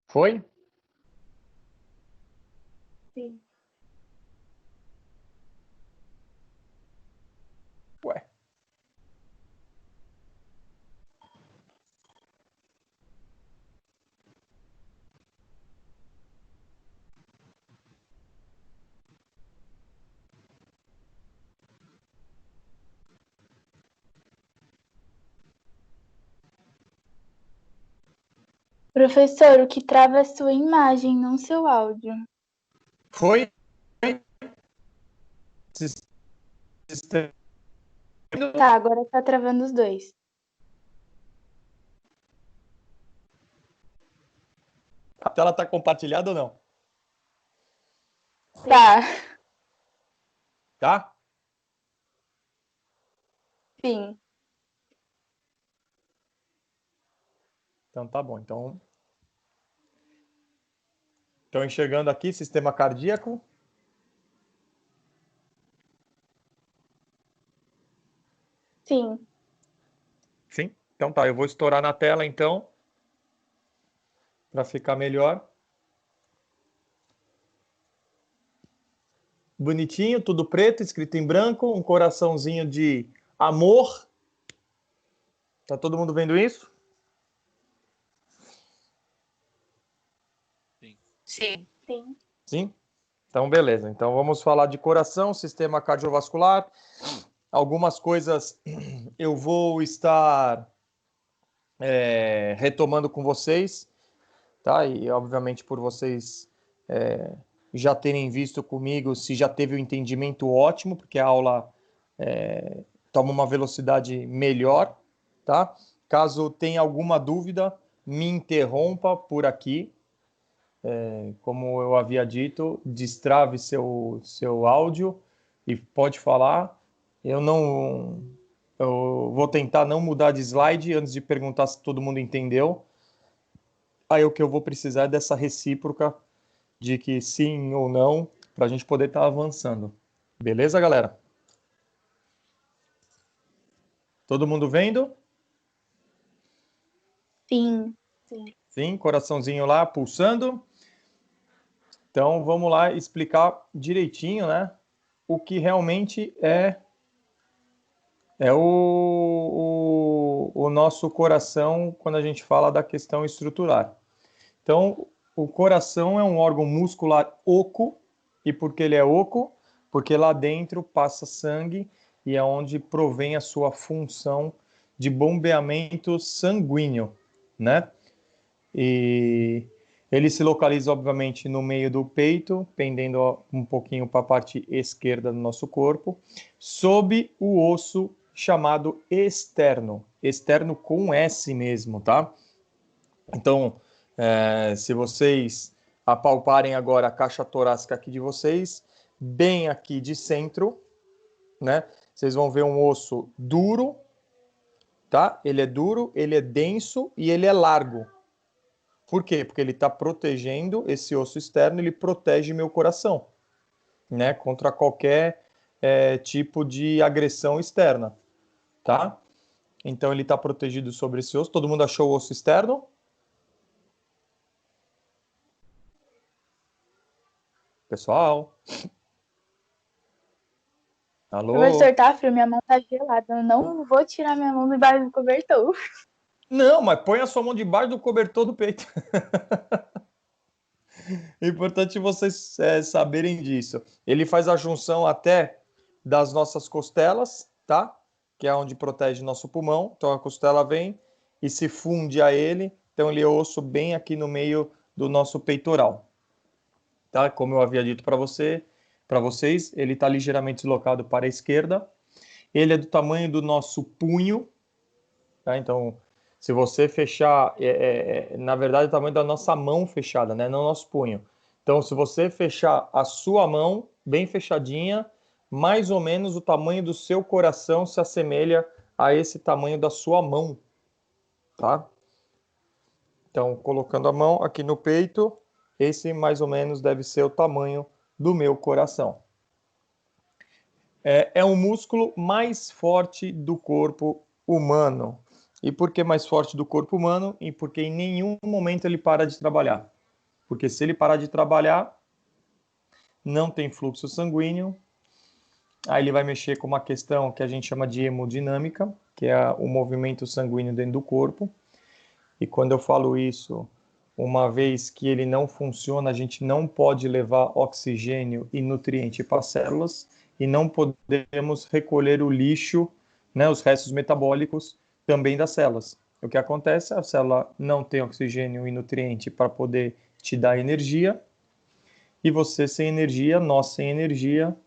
Foi? Sim. Ué. Professor, o que trava é sua imagem, não seu áudio. Foi? Tá, agora tá travando os dois. A tela está compartilhada ou não? Tá, Tá? sim. Então tá bom. Então, estão enxergando aqui sistema cardíaco. Sim. Sim. Então tá, eu vou estourar na tela então, para ficar melhor. Bonitinho, tudo preto, escrito em branco, um coraçãozinho de amor. Tá todo mundo vendo isso? Sim. Sim. Sim? Então, beleza. Então, vamos falar de coração, sistema cardiovascular. Algumas coisas eu vou estar retomando com vocês, tá? E, obviamente, por vocês já terem visto comigo, se já teve o entendimento ótimo, porque a aula toma uma velocidade melhor, tá? Caso tenha alguma dúvida, me interrompa por aqui. Como eu havia dito, destrave seu áudio e pode falar. Eu vou tentar não mudar de slide antes de perguntar se todo mundo entendeu. Aí o que eu vou precisar é dessa recíproca de que sim ou não, para a gente poder estar avançando. Beleza, galera? Todo mundo vendo? Sim. Sim, coraçãozinho lá pulsando. Então vamos lá explicar direitinho, né? O que realmente é o nosso coração quando a gente fala da questão estrutural. Então, o coração é um órgão muscular oco, e por que ele é oco? Porque lá dentro passa sangue e é onde provém a sua função de bombeamento sanguíneo, né? E ele se localiza, obviamente, no meio do peito, pendendo um pouquinho para a parte esquerda do nosso corpo, sob o osso chamado externo. Externo com S mesmo, tá? Então, se vocês apalparem agora a caixa torácica aqui de vocês, bem aqui de centro, né? Vocês vão ver um osso duro, tá? Ele é duro, ele é denso e ele é largo. Por quê? Porque ele está protegendo esse osso externo, ele protege meu coração, né? Contra qualquer tipo de agressão externa, tá? Então ele está protegido sobre esse osso. Todo mundo achou o osso externo? Pessoal? Professor, Alô? tá frio, minha mão tá gelada. Eu não vou tirar minha mão debaixo do cobertor. Não, mas põe a sua mão debaixo do cobertor do peito. É importante vocês saberem disso. Ele faz a junção até das nossas costelas, tá? Que é onde protege nosso pulmão. Então a costela vem e se funde a ele. Então ele é osso bem aqui no meio do nosso peitoral, tá? Como eu havia dito para vocês, ele está ligeiramente deslocado para a esquerda. Ele é do tamanho do nosso punho, tá? Então, se você fechar, na verdade, é o tamanho da nossa mão fechada, né? Não nosso punho. Então, se você fechar a sua mão bem fechadinha, mais ou menos o tamanho do seu coração se assemelha a esse tamanho da sua mão, tá? Então, colocando a mão aqui no peito, esse mais ou menos deve ser o tamanho do meu coração. É um músculo mais forte do corpo humano. E por que mais forte do corpo humano? E porque em nenhum momento ele para de trabalhar. Porque se ele parar de trabalhar, não tem fluxo sanguíneo, aí ele vai mexer com uma questão que a gente chama de hemodinâmica, que é o movimento sanguíneo dentro do corpo. E quando eu falo isso, uma vez que ele não funciona, a gente não pode levar oxigênio e nutriente para as células e não podemos recolher o lixo, né, os restos metabólicos também das células. O que acontece? A célula não tem oxigênio e nutriente para poder te dar energia, e você sem energia, nós sem energia,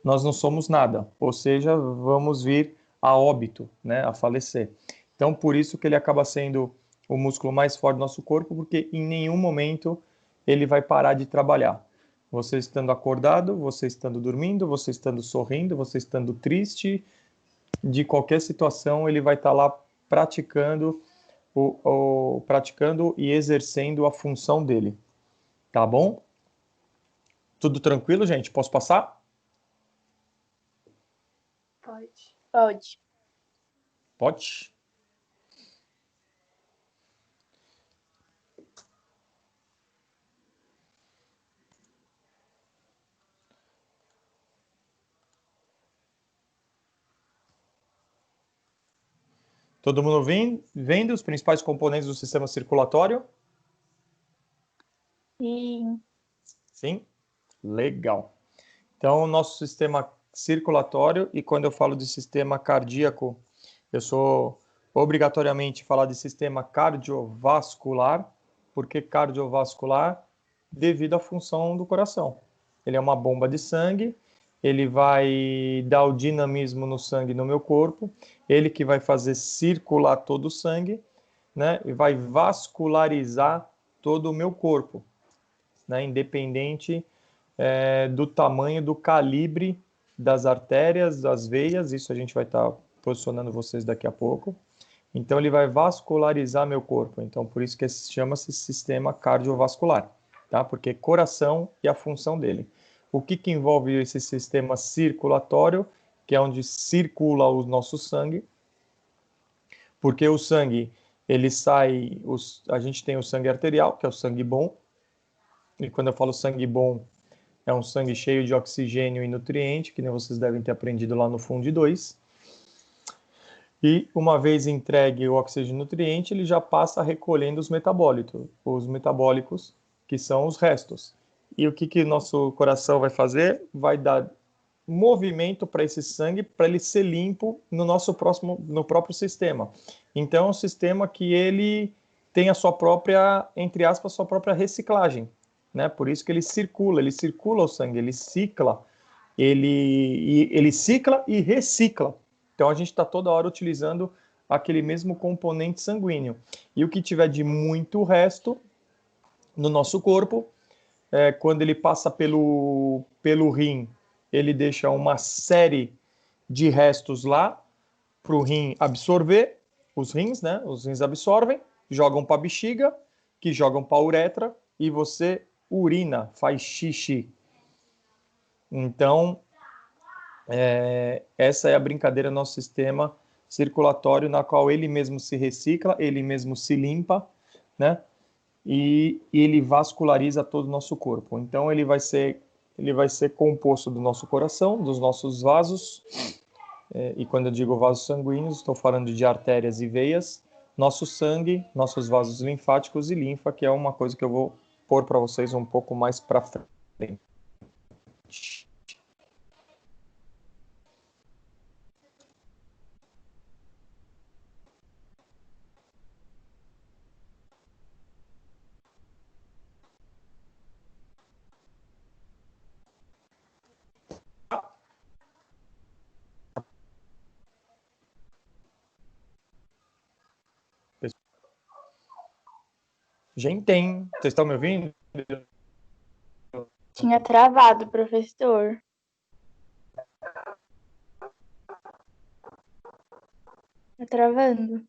nós não somos nada, ou seja, vamos vir a óbito, né, a falecer. Então, por isso que ele acaba sendo o músculo mais forte do nosso corpo, porque em nenhum momento ele vai parar de trabalhar. Você estando acordado, você estando dormindo, você estando sorrindo, você estando triste, de qualquer situação, ele vai estar lá praticando, praticando e exercendo a função dele. Tá bom? Tudo tranquilo, gente? Posso passar? Pode. Pode. Pode. Todo mundo vendo os principais componentes do sistema circulatório? Sim. Sim? Legal. Então, o nosso sistema circulatório, e quando eu falo de sistema cardíaco, eu sou obrigatoriamente falar de sistema cardiovascular. Por que cardiovascular? Devido à função do coração. Ele é uma bomba de sangue, ele vai dar o dinamismo no sangue no meu corpo, ele que vai fazer circular todo o sangue, né? E vai vascularizar todo o meu corpo, né? Independente do tamanho, do calibre das artérias, das veias, isso a gente vai estar posicionando vocês daqui a pouco. Então ele vai vascularizar meu corpo, então por isso que chama-se sistema cardiovascular, tá? Porque coração e a função dele. O que envolve esse sistema circulatório, que é onde circula o nosso sangue, porque o sangue, ele sai, a gente tem o sangue arterial, que é o sangue bom, e quando eu falo sangue bom, é um sangue cheio de oxigênio e nutriente, que nem vocês devem ter aprendido lá no Fundo 2. E uma vez entregue o oxigênio e nutriente, ele já passa recolhendo os metabólicos, que são os restos. E o que nosso coração vai fazer? Vai dar movimento para esse sangue, para ele ser limpo no próprio sistema. Então, é um sistema que ele tem a sua própria, entre aspas, sua própria reciclagem, né? Por isso que ele circula o sangue, ele cicla e recicla. Então, a gente está toda hora utilizando aquele mesmo componente sanguíneo. E o que tiver de muito resto no nosso corpo, quando ele passa pelo rim, ele deixa uma série de restos lá para o rim absorver, os rins, né? Os rins absorvem, jogam para a bexiga, que jogam para a uretra, e você urina, faz xixi. Então, essa é a brincadeira do nosso sistema circulatório, na qual ele mesmo se recicla, ele mesmo se limpa, né? E ele vasculariza todo o nosso corpo. Então, ele vai ser composto do nosso coração, dos nossos vasos, e quando eu digo vasos sanguíneos, estou falando de artérias e veias, nosso sangue, nossos vasos linfáticos e linfa, que é uma coisa que eu vou pôr para vocês um pouco mais para frente. Gente, tem. Vocês estão me ouvindo? Tinha travado, professor. Tá travando.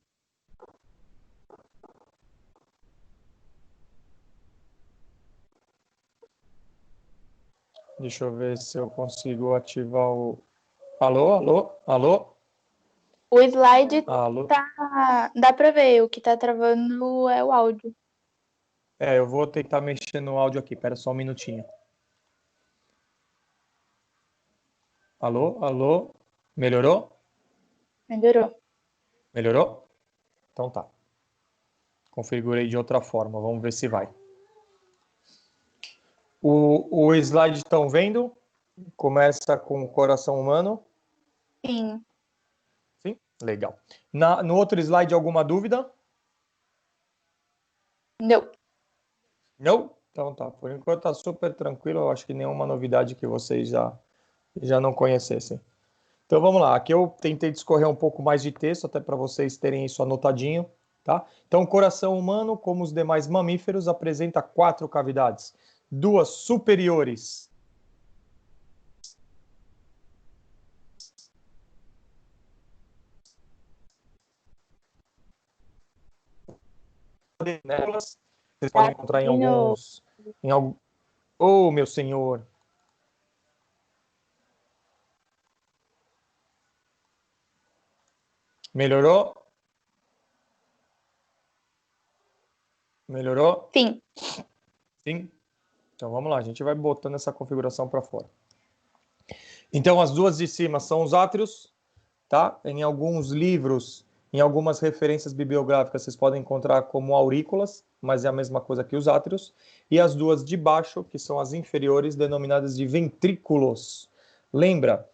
Deixa eu ver se eu consigo ativar o... Alô, alô, alô? O slide Alô? tá. Dá pra ver, o que tá travando é o áudio. Eu vou tentar mexer no áudio aqui. Espera só um minutinho. Alô? Alô? Melhorou? Melhorou. Melhorou? Então tá. Configurei de outra forma. Vamos ver se vai. O slide estão vendo? Começa com o coração humano. Sim. Sim? Legal. No outro slide, alguma dúvida? Não. Não? Então tá. Por enquanto tá super tranquilo. Eu acho que nenhuma novidade que vocês já não conhecessem. Então vamos lá. Aqui eu tentei discorrer um pouco mais de texto, até para vocês terem isso anotadinho. Tá? Então, o coração humano, como os demais mamíferos, apresenta 4 cavidades. 2 superiores. Vocês podem encontrar em alguns... Oh, meu senhor! Melhorou? Melhorou? Sim. Sim? Então vamos lá, a gente vai botando essa configuração para fora. Então as duas de cima são os átrios, tá? Em alguns livros, em algumas referências bibliográficas, vocês podem encontrar como aurículas, mas é a mesma coisa que os átrios. E as duas de baixo, que são as inferiores, denominadas de ventrículos. Lembra,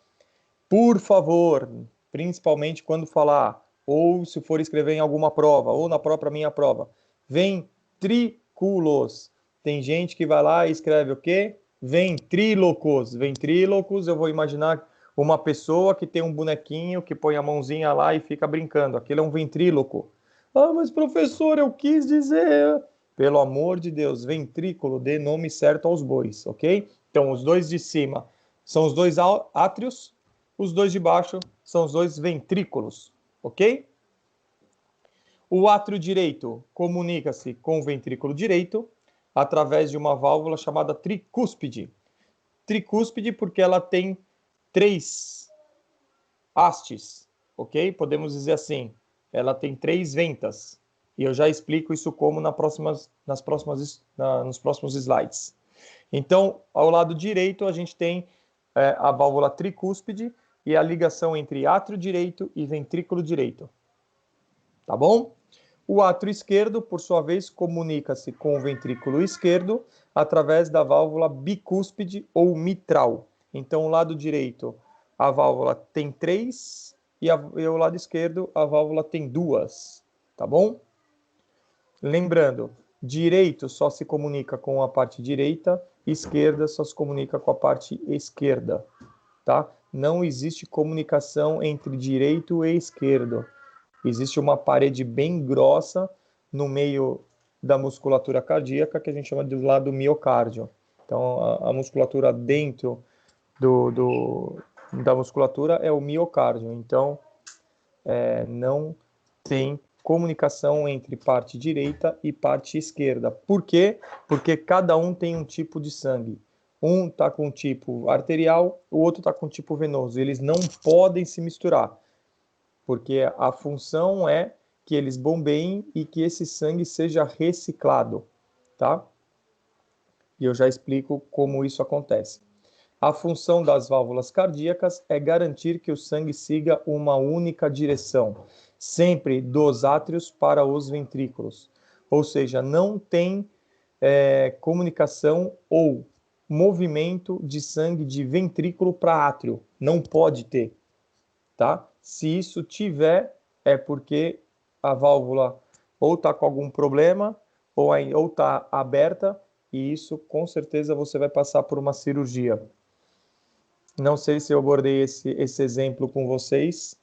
por favor, principalmente quando falar, ou se for escrever em alguma prova, ou na própria minha prova, ventrículos. Tem gente que vai lá e escreve o quê? Ventrílocos. Ventrílocos, eu vou imaginar uma pessoa que tem um bonequinho, que põe a mãozinha lá e fica brincando. Aquele é um ventríloco. Ah, mas professor, eu quis dizer... Pelo amor de Deus, ventrículo, dê nome certo aos bois, ok? Então, os dois de cima são os dois átrios, os dois de baixo são os dois ventrículos, ok? O átrio direito comunica-se com o ventrículo direito através de uma válvula chamada tricúspide. Tricúspide porque ela tem 3 hastes, ok? Podemos dizer assim, ela tem 3 ventas. E eu já explico isso como nos próximos slides. Então, ao lado direito, a gente tem a válvula tricúspide e a ligação entre átrio direito e ventrículo direito. Tá bom? O átrio esquerdo, por sua vez, comunica-se com o ventrículo esquerdo através da válvula bicúspide ou mitral. Então, o lado direito, a válvula tem 3 e o lado esquerdo, a válvula tem 2. Tá bom? Lembrando, direito só se comunica com a parte direita, esquerda só se comunica com a parte esquerda, tá? Não existe comunicação entre direito e esquerdo. Existe uma parede bem grossa no meio da musculatura cardíaca, que a gente chama de lado miocárdio. Então, a musculatura dentro da musculatura é o miocárdio. Então, não tem comunicação entre parte direita e parte esquerda. Por quê? Porque cada um tem um tipo de sangue. Um está com tipo arterial, o outro está com tipo venoso. Eles não podem se misturar, porque a função é que eles bombeiem e que esse sangue seja reciclado, tá? E eu já explico como isso acontece. A função das válvulas cardíacas é garantir que o sangue siga uma única direção, sempre dos átrios para os ventrículos. Ou seja, não tem comunicação ou movimento de sangue de ventrículo para átrio. Não pode ter, tá? Se isso tiver, é porque a válvula ou está com algum problema ou está aberta, e isso com certeza você vai passar por uma cirurgia. Não sei se eu abordei esse exemplo com vocês.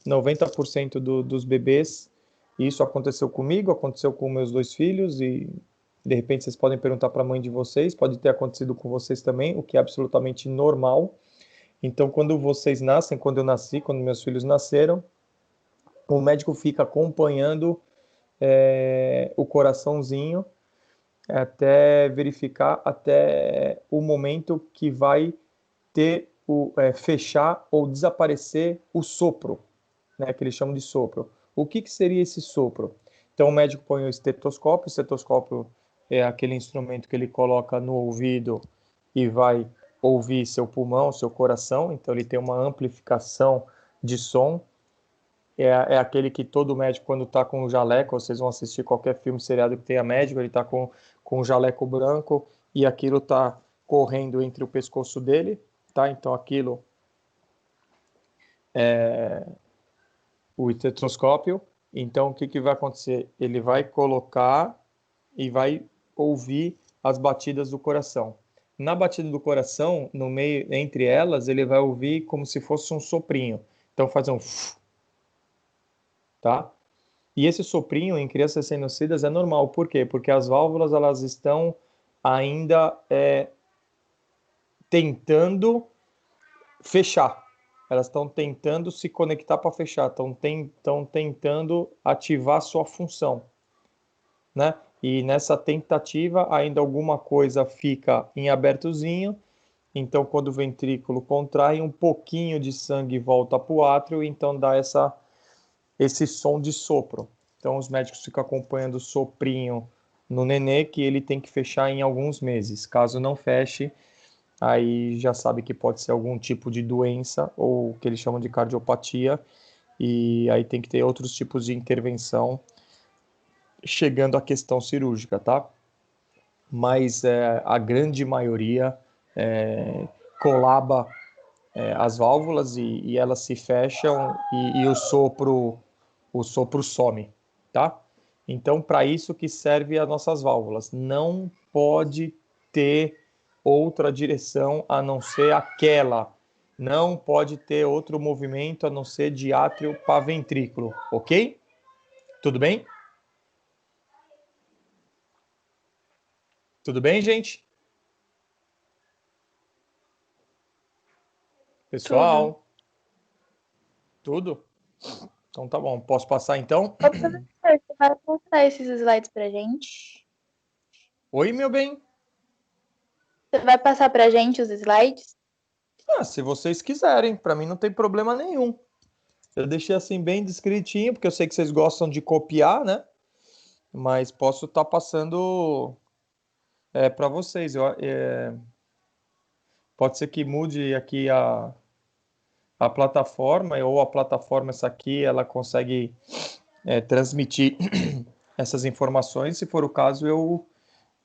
90% dos bebês, isso aconteceu comigo, aconteceu com meus 2 filhos, e de repente vocês podem perguntar para a mãe de vocês, pode ter acontecido com vocês também, o que é absolutamente normal. Então, quando vocês nascem, quando eu nasci, quando meus filhos nasceram, o médico fica acompanhando o coraçãozinho até verificar até o momento que vai ter fechar ou desaparecer o sopro, né, que eles chamam de sopro. O que seria esse sopro? Então, o médico põe o estetoscópio é aquele instrumento que ele coloca no ouvido e vai ouvir seu pulmão, seu coração, então ele tem uma amplificação de som. É aquele que todo médico, quando está com o jaleco, vocês vão assistir qualquer filme seriado que tenha médico, ele está com o jaleco branco e aquilo está correndo entre o pescoço dele, tá? Então aquilo é o estetoscópio. Então o que vai acontecer? Ele vai colocar e vai ouvir as batidas do coração. Na batida do coração, no meio, entre elas, ele vai ouvir como se fosse um soprinho. Então faz um tá? E esse soprinho em crianças recém-nascidas é normal. Por quê? Porque as válvulas elas estão ainda tentando fechar. Elas estão tentando se conectar para fechar. Estão tentando ativar sua função, né? E nessa tentativa ainda alguma coisa fica em abertozinho. Então, quando o ventrículo contrai, um pouquinho de sangue volta para o átrio, então dá esse som de sopro. Então, os médicos ficam acompanhando o soprinho no nenê, que ele tem que fechar em alguns meses. Caso não feche, aí já sabe que pode ser algum tipo de doença, ou o que eles chamam de cardiopatia, e aí tem que ter outros tipos de intervenção, chegando à questão cirúrgica, tá? Mas a grande maioria colaba as válvulas e elas se fecham e o sopro some, tá? Então, para isso que serve as nossas válvulas. Não pode ter outra direção a não ser aquela. Não pode ter outro movimento a não ser de átrio para ventrículo, ok? Tudo bem? Tudo bem, gente? Pessoal? Tudo? Então tá bom. Posso passar então? Ô, professor, você vai mostrar esses slides pra gente? Oi, meu bem. Você vai passar pra gente os slides? Se vocês quiserem, para mim não tem problema nenhum. Eu deixei assim bem descritinho, porque eu sei que vocês gostam de copiar, né? Mas posso estar passando para vocês. Pode ser que mude aqui a plataforma, ou a plataforma essa aqui, ela consegue transmitir essas informações. Se for o caso,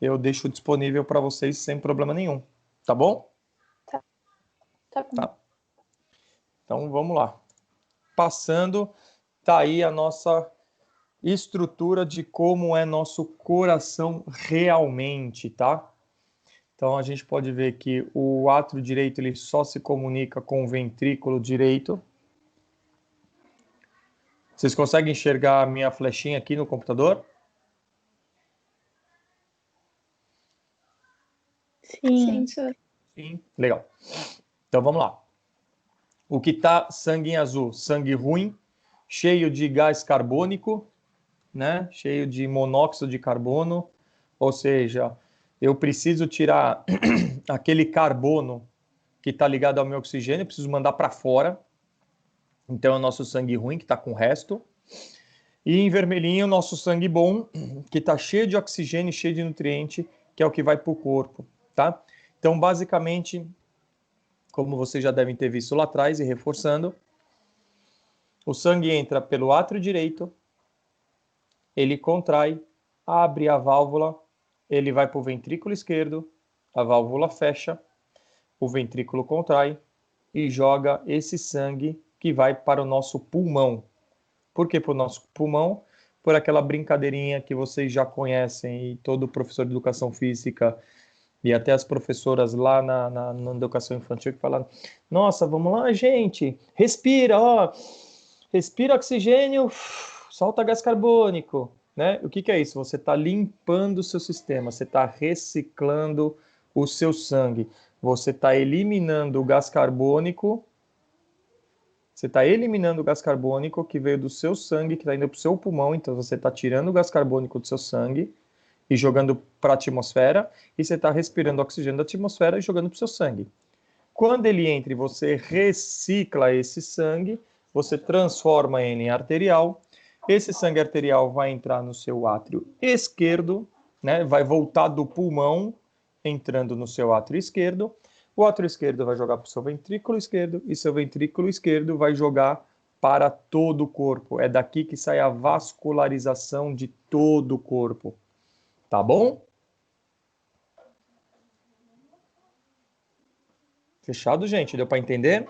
eu deixo disponível para vocês sem problema nenhum. Tá bom? Tá bom. Tá. Então vamos lá. Passando, tá aí a nossa estrutura de como é nosso coração realmente, tá? Então a gente pode ver que o átrio direito ele só se comunica com o ventrículo direito. Vocês conseguem enxergar a minha flechinha aqui no computador? Sim. Sim. Legal. Então vamos lá. O que está sangue em azul? Sangue ruim, cheio de gás carbônico, né? Cheio de monóxido de carbono, ou seja, eu preciso tirar aquele carbono que está ligado ao meu oxigênio, eu preciso mandar para fora. Então é o nosso sangue ruim que está com o resto. E em vermelhinho, o nosso sangue bom, que está cheio de oxigênio, cheio de nutriente, que é o que vai para o corpo, tá? Então, basicamente, como vocês já devem ter visto lá atrás e reforçando, o sangue entra pelo átrio direito, ele contrai, abre a válvula, ele vai para o ventrículo esquerdo, a válvula fecha, o ventrículo contrai e joga esse sangue que vai para o nosso pulmão. Por que para o nosso pulmão? Por aquela brincadeirinha que vocês já conhecem e todo professor de educação física e até as professoras lá na educação infantil que falaram: nossa, vamos lá, gente, respira, ó, respira oxigênio, solta gás carbônico, né? O que é isso? Você está limpando o seu sistema, você está reciclando o seu sangue, você está eliminando o gás carbônico. Você está eliminando o gás carbônico que veio do seu sangue, que está indo para o seu pulmão. Então, você está tirando o gás carbônico do seu sangue e jogando para a atmosfera. E você está respirando oxigênio da atmosfera e jogando para o seu sangue. Quando ele entra e você recicla esse sangue, você transforma ele em arterial. Esse sangue arterial vai entrar no seu átrio esquerdo, né? Vai voltar do pulmão, entrando no seu átrio esquerdo. O átrio esquerdo vai jogar para o seu ventrículo esquerdo e seu ventrículo esquerdo vai jogar para todo o corpo. É daqui que sai a vascularização de todo o corpo. Tá bom? Fechado, gente? Deu para entender?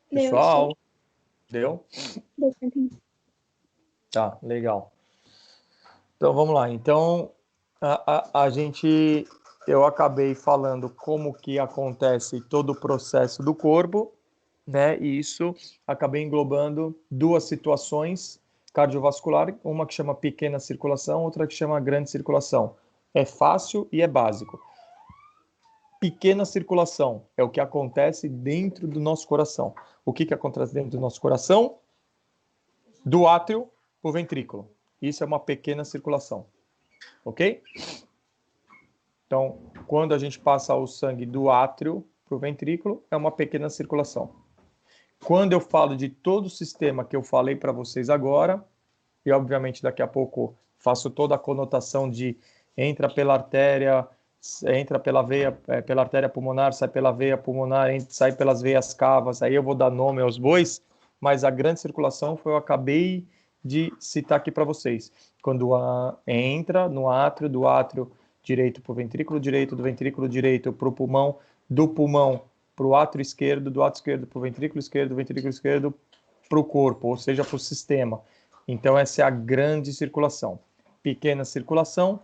Pessoal, deu? Deu pra entender. Tá, legal. Então, vamos lá. Então, eu acabei falando como que acontece todo o processo do corpo, né? E isso acabei englobando duas situações cardiovasculares, uma que chama pequena circulação, outra que chama grande circulação. É fácil e é básico. Pequena circulação é o que acontece dentro do nosso coração. O que acontece dentro do nosso coração? Do átrio para o ventrículo. Isso é uma pequena circulação. Ok? Então, quando a gente passa o sangue do átrio para o ventrículo, é uma pequena circulação. Quando eu falo de todo o sistema que eu falei para vocês agora, e obviamente daqui a pouco faço toda a conotação de entra pela artéria, entra pela veia, pela artéria pulmonar, sai pela veia pulmonar, sai pelas veias cavas, aí eu vou dar nome aos bois, mas a grande circulação foi eu acabei de citar aqui para vocês. Quando entra no átrio, do átrio direito para o ventrículo direito, do ventrículo direito para o pulmão, do pulmão para o átrio esquerdo, do átrio esquerdo para o ventrículo esquerdo, do ventrículo esquerdo para o corpo, ou seja, para o sistema. Então, essa é a grande circulação. Pequena circulação,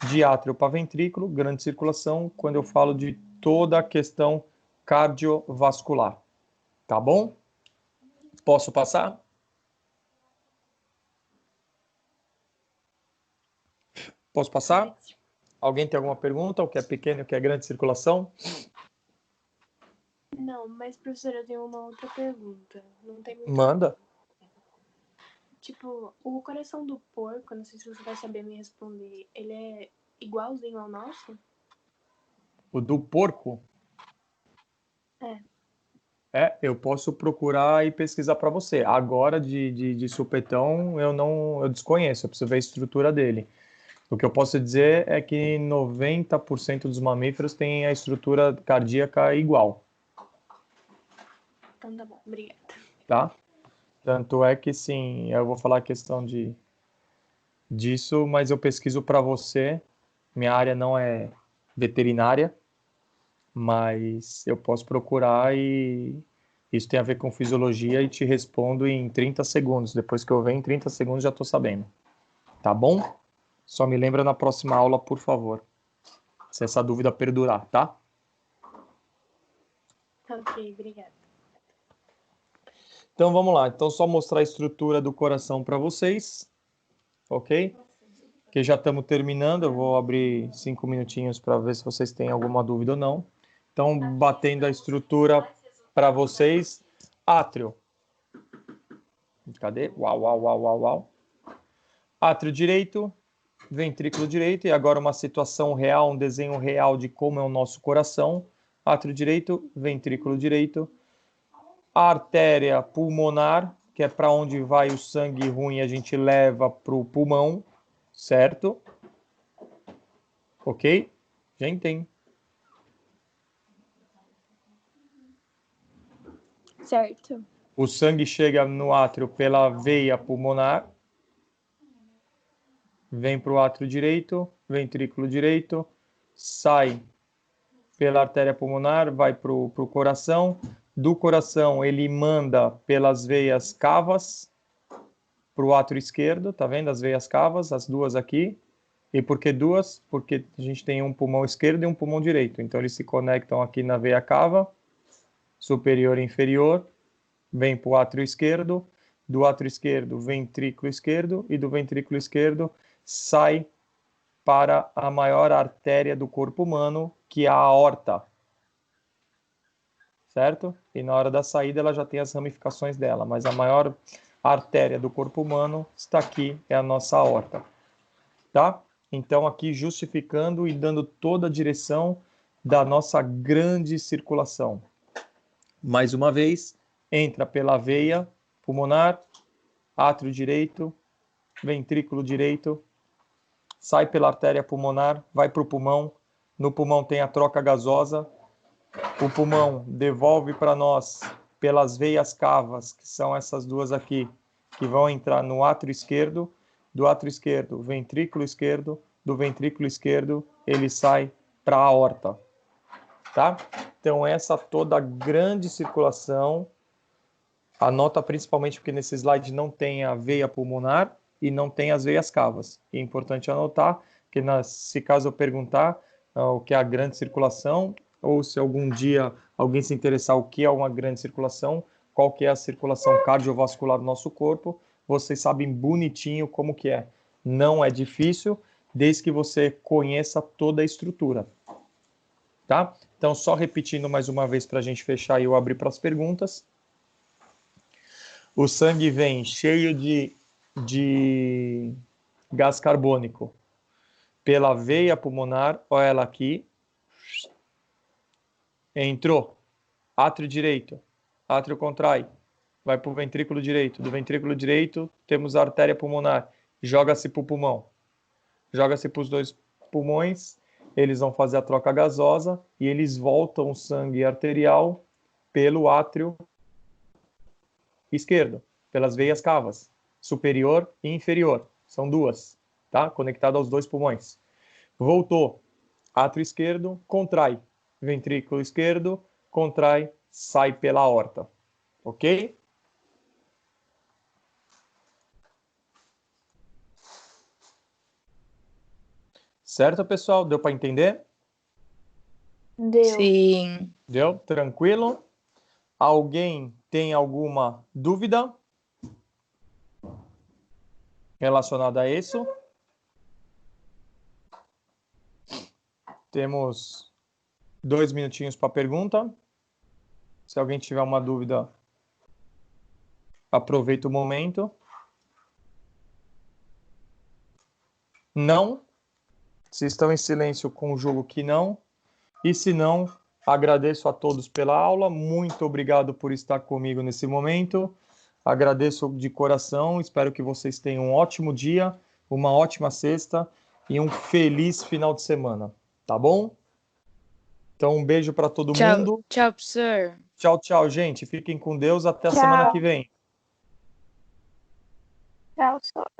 de átrio para ventrículo, grande circulação, quando eu falo de toda a questão cardiovascular. Tá bom? Posso passar? Posso passar? Alguém tem alguma pergunta? O que é pequeno, o que é grande circulação? Não, mas professora, eu tenho uma outra pergunta. Não tem muito. Manda. Tipo, o coração do porco, não sei se você vai saber me responder, ele é igualzinho ao nosso? O do porco? É. Eu posso procurar e pesquisar para você. Agora, de supetão, eu desconheço, eu preciso ver a estrutura dele. O que eu posso dizer é que 90% dos mamíferos têm a estrutura cardíaca igual, Então tá bom, obrigada. tá? Tanto é que, sim, eu vou falar a questão disso, mas eu pesquiso para você. Minha área não é veterinária, mas eu posso procurar e isso tem a ver com fisiologia e te respondo em 30 segundos. Depois que eu ver em 30 segundos já estou sabendo. Tá bom? Só me lembra na próxima aula, por favor. Se essa dúvida perdurar, tá? Ok, obrigada. Então vamos lá. Então só mostrar a estrutura do coração para vocês, ok? Que já estamos terminando. Eu vou abrir 5 minutinhos para ver se vocês têm alguma dúvida ou não. Então batendo a estrutura para vocês. Átrio. Cadê? Uau, uau, uau, uau, uau. Átrio direito, ventrículo direito. E agora uma situação real, um desenho real de como é o nosso coração. Átrio direito, ventrículo direito. A artéria pulmonar, que é para onde vai o sangue ruim, a gente leva para o pulmão, certo? Ok? Gente, tem. Certo. O sangue chega no átrio pela veia pulmonar, vem para o átrio direito, ventrículo direito, sai pela artéria pulmonar, vai para o coração. Do coração, ele manda pelas veias cavas para o átrio esquerdo, tá vendo as veias cavas, as duas aqui. E por que duas? Porque a gente tem um pulmão esquerdo e um pulmão direito. Então, eles se conectam aqui na veia cava, superior e inferior, vem para o átrio esquerdo, do átrio esquerdo, ventrículo esquerdo, e do ventrículo esquerdo sai para a maior artéria do corpo humano, que é a aorta. Certo? E na hora da saída ela já tem as ramificações dela, mas a maior artéria do corpo humano está aqui, é a nossa aorta. Tá? Então aqui justificando e dando toda a direção da nossa grande circulação. Mais uma vez, entra pela veia pulmonar, átrio direito, ventrículo direito, sai pela artéria pulmonar, vai para o pulmão. No pulmão tem a troca gasosa. O pulmão devolve para nós pelas veias cavas, que são essas duas aqui, que vão entrar no átrio esquerdo. Do átrio esquerdo, ventrículo esquerdo. Do ventrículo esquerdo, ele sai para a aorta. Tá? Então, essa toda grande circulação, anota principalmente porque nesse slide não tem a veia pulmonar e não tem as veias cavas. É importante anotar que, se caso eu perguntar o que é a grande circulação, ou se algum dia alguém se interessar o que é uma grande circulação, qual que é a circulação cardiovascular do nosso corpo, vocês sabem bonitinho como que é. Não é difícil, desde que você conheça toda a estrutura. Tá? Então, só repetindo mais uma vez para a gente fechar e eu abrir para as perguntas. O sangue vem cheio de gás carbônico pela veia pulmonar, olha ela aqui. Entrou, átrio direito, átrio contrai, vai para o ventrículo direito. Do ventrículo direito, temos a artéria pulmonar, joga-se para o pulmão. Joga-se para os dois pulmões, eles vão fazer a troca gasosa e eles voltam o sangue arterial pelo átrio esquerdo, pelas veias cavas, superior e inferior. São duas, tá? Conectadas aos dois pulmões. Voltou, átrio esquerdo, contrai. Ventrículo esquerdo, contrai, sai pela aorta. Ok? Certo, pessoal? Deu para entender? Deu. Sim. Deu? Tranquilo? Alguém tem alguma dúvida relacionada a isso? Temos 2 minutinhos para pergunta. Se alguém tiver uma dúvida, aproveita o momento. Não? Se estão em silêncio, conjugo que não. E se não, agradeço a todos pela aula. Muito obrigado por estar comigo nesse momento. Agradeço de coração. Espero que vocês tenham um ótimo dia, uma ótima sexta e um feliz final de semana. Tá bom? Então, um beijo para todo mundo. Tchau, professor. Tchau, tchau, gente. Fiquem com Deus. Até a Tchau. semana que vem. Tchau, senhor.